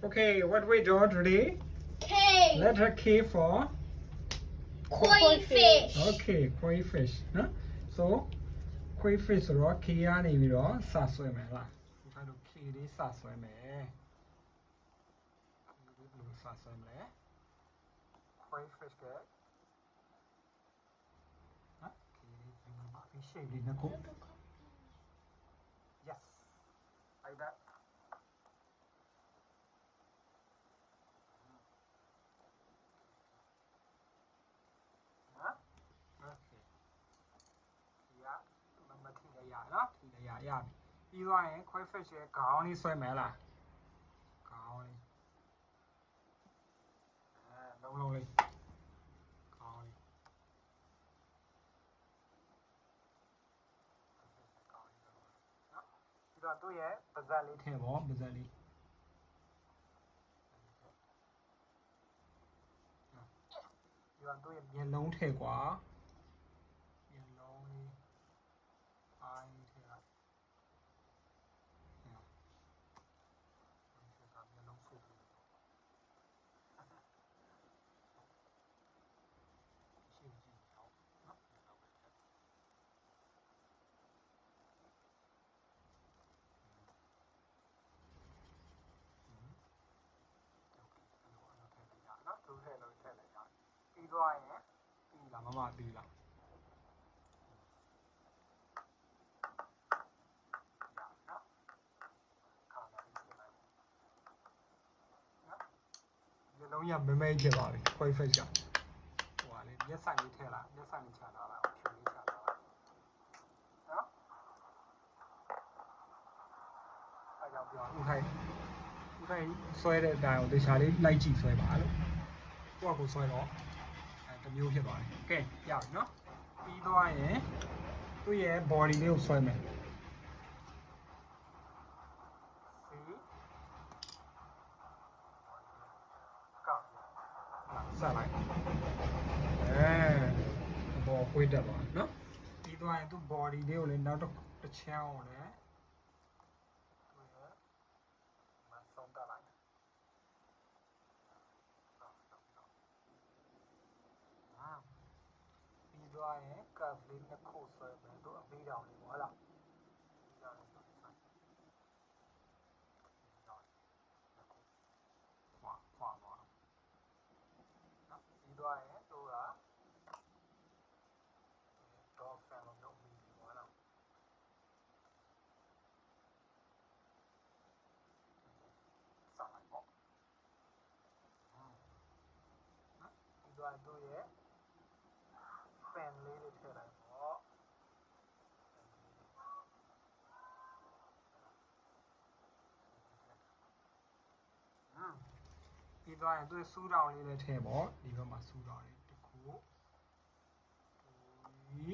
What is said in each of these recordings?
Okay, what we do today? K. Letter K for Koi fish. okay, koi fish. Huh? So koi fish ဆိုတော့ K ကနေပြီးတော့စဆွဲမယ်လား။ဒါတို့ K လေးစဆွဲမယ်။ဒီလိုစဆွဲမယ်။ koi fish ကဟာ K လေး fish shape လေးနှစ်ခု Yes. Like that. Okay. မထီရရနော်ထီရရပြီပြီးသွားရင် koi fish ရဲ့ခေါင်းလေးဆွဲမယ်လားခေါင်းလေးလုံးလေးခေါင်းလေးနော်ပြီးတော့သူ့ရဲ့ပါးစပ်လေးထည့်ပေါ့ပါးစပ်လေးပြီးတော့သူ့ရဲ့မျက်လုံးထည့်ကွာမျက်လုံးလေးအားလေးထည့်လိုက်မျက်လုံးဆူဆူရှိကြည့်အောင်နော်မျက်လုံးလေးထည့်နော်သူထည့်လို့ထည့်လိုက်ရတယ်ပြီးသွားရင်ပြီးလားမမပြီးလားလုံးရမမဲဖြစ်ပါပြီခွိဖိတ်ကဟိုဟာလေမျက်ဆိုင်လေးထည့်လိုက်မျက်ဆိုင်လေးချလာလိုက်ဖြူလေးချလာလိုက်နော်အဲကြောင့်ပြောဥထိုင်ဆွဲတဲ့အတိုင်းကိုတခြားလေးလိုက်ကြည့်ဆွဲပါလို့ကိုယ့်ကိုဆွဲတော့တမျိုးဖြစ်သွားတယ်ကဲရပြီနော်ပြီးသွားရင်သူ့ရဲ့ body လေးကိုဆွဲမယ်ဆက်လိုက်ဘောခွေးတက်ပါနော်ပြီးသွားရင်သူ body လေးကိုလည်းနောက်တစ်ချမ်းအောင်လည်းသူရဲ့မဆုံးတက်လိုက်ပြီးသွားရင် curve လေးနှစ်ခုဆွဲမယ်သူအပေးတောင်လေးပေါ့ဟုတ်လားပြီးတော့လည်းဆက်ခွာသွားပြီးသွားရင်သူကတော့ဖန်လို့လုပ်ပြီးပေါ့နော်ဆက်လိုက်ပေါ့ပြီးသွားသူရဲ့ fan လေးတွေထည့်လိုက်ပေါ့ပြီးသွားရင်သူ့စူးတောင်လေးလည်းထည့်ပေါ့ဒီဘက်မှာစူးတောင်လေးတစ်ခုဒီ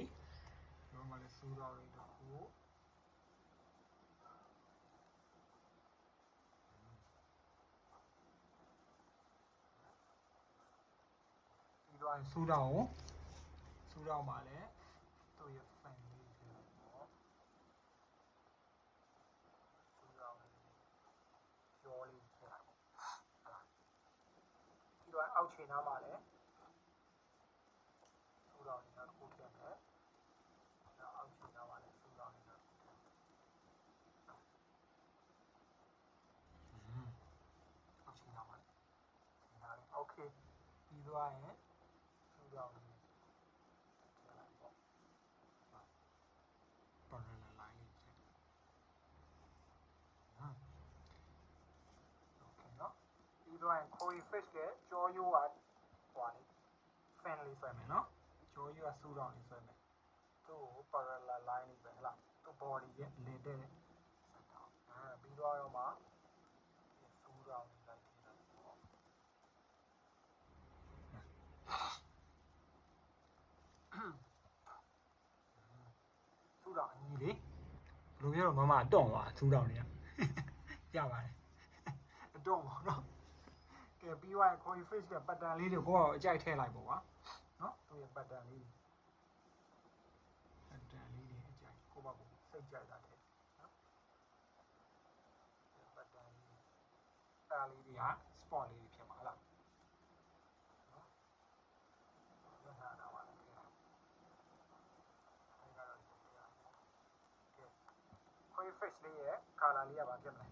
ဘက်မှာလည်းစူးတောင်လေးတစ်ခုပြီးသွားရင်စူးတောင်မှာလည်းသူ့ရဲ့ fan လေးထည့်လိုက်ပေါ့စူးတောင်လေးရောလေးထည့်လိုက်ပေါ့ပြီးတော့အောက်ခြေနားမှာလည်းစူးတောင်လေးနောက်တစ်ခုထည့်မယ်အောက်ခြေနားမှာလည်းစူးတောင်လေးနောက်တစ်ခုထည့်အောက်ခြေနားမှာလည်းโอเคပြီးသွားရင်စူးတောင်လေးထည့်လိုက်ပေါ့parallel line လေးထည့်โอเคเนาะပြီးသွားရင် koi fish ကကြောရိုးကဟိုလေး fan လေးဆွဲမယ်เนาะကြောရိုးကစူးတောင်လေးဆွဲမယ်သူ့ကို parallel line လေးပဲဟလားသူ့ body ရဲ့လင်တဲ့ဆက်တောင်းပြီးသွားတော့မှစူးတောင်လေးလိုက်ထည့်လိုက်ပေါ့စူးတောင်အကြီးလေးဘယ်လိုပြောတော့မမတွန့်သွားစူးတောင်လေးရပါတယ်အတော့ပါเนาะကဲပြီးသွားရင် koi fish ကပတ်တန်လေးတွေကိုအကြိုက်ထည့်လိုက်ပေါ့ကွာเนาะသူရဲ့ပတ်တန်လေးတွေအကြိုက်ကိုပါကိုစိတ်ကြိုက်တာတဲ့เนาะပတ်တန်လေး color လေးတွေက spot လေးတွေဖြစ်မှာလားနော်ညနာတာပါလေအဲ့ဒါတော့ဒီကဲ coin face လေးရဲ့ color လေးကဘာဖြစ်မလဲ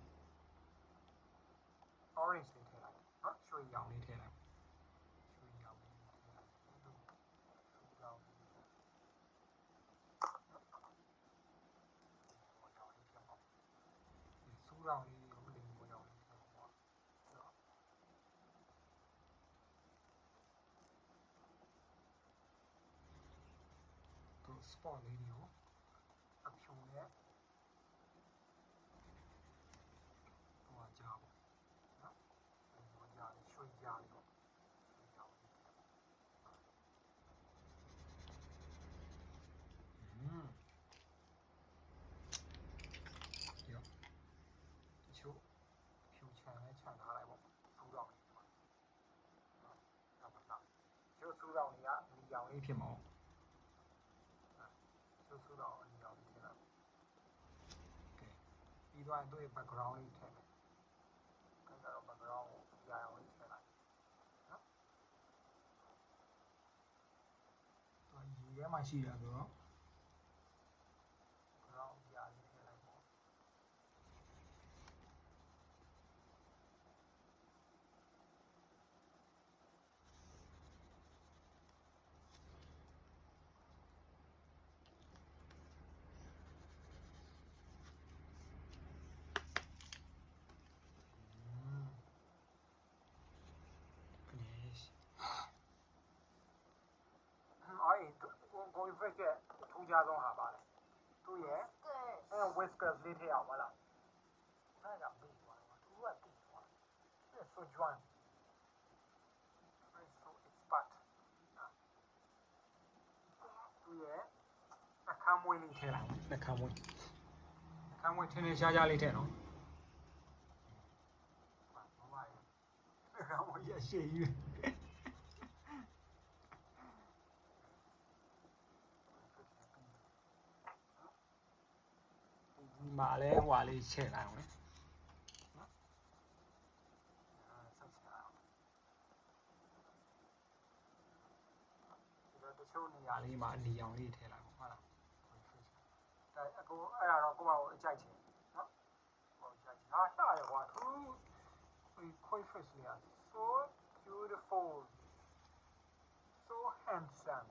orange လေးထည့်လိုက်နော်ရွှေရောင်လေးထည့်လိုက်ရွှေရောင်လေးထည့်လိုက်ဒီလိုရောင်လေးစူးရောင်လေးကိုလိမ်ပေါ်ရောင်လေးထည့်ပေါ့သူ spot လေးတွေကိုအဖြူနဲ့ဟိုကြာပေါ့နော်ဟိုကြာရွှေကြာလေးပေါ့ရွှေကြာလေးထည့်ရောတချို့ဖြူချန်နဲ့ခြံထားလိုက်ပေါ့စူးရောင်လေးပေါ့နော်ဒါပါလားကျိုးစူးရောင်လေးကဒီရောင်လေးဖြစ်မှာကျိုးစူးရောင်အနီရောင်လေးထည့်လိုက်ကဲပြီးသွားရင်သူ့ရဲ့ background လေးထည့်မယ်အဲ့ဒါတော့ background ကိုအပြာရောင်လေးထည့်လိုက်နော်သူရေထဲမှာရှိတာဆိုတော့ background အပြာလေးထည့်လိုက်ပေါ့finish အဲ့ကိုယ် face ရဲ့ထူးခြားဆုံးဟာပါလေသူ့ရဲ့ အဲ့ whiskers လေးထည့်အောင်မလားအဲ့ဒါပြီးသွားတယ်သူကပြီးသွားတယ် so join so expert သူရဲ့အခမ်းမွေးလေးထည့်လိုက်အခမ်းမွေးထင်းထင်းရှားရှားလေးထည့်နော်မမရဲ့အခမ်းမွေးရရှိကြီးဒီမှာလဲဟွာလေးချက်လိုက်အောင်လေနော်ဆက်ချအောင်ဒီတော့တချို့နေရာလေးမှာအနီအောင်လေးထည့်လိုက်ပေါ့ဟုတ်လားဒါအကိုအဲ့ဒါတော့ကိုယ့်ဘာကိုအကြိုက်ချင်နော်ဟိုကြိုက်ချင်ဟာရှာရကွာသူဒီ coin fish လေးอ่ะ so beautiful so handsome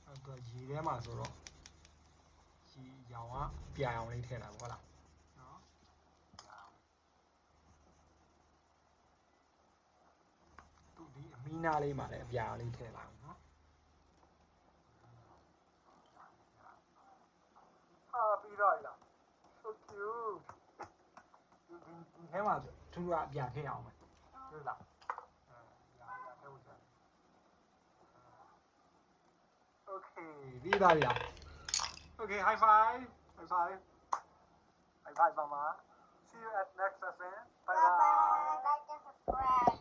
အဲ့တော့ရေထဲမှာဆိုတော့ရေရောင်ကပြာရောင်လေးထည့်လိုက်ပေါ့ဟုတ်လားနော်သူဒီအမီနာလေးမှာလည်းအပြာရောင်လေးထည့်လိုက်နော်ဟာပြီးတော့ရ so cute ဒီထဲမှာသူကအပြာထည့်အောင်မယ်ဟုတ်လားရာထည့်ဖို့ဆက်Okay, vida ya. Okay, high five. High five. High five, Mama. See you at next session. Bye bye. Like and subscribe.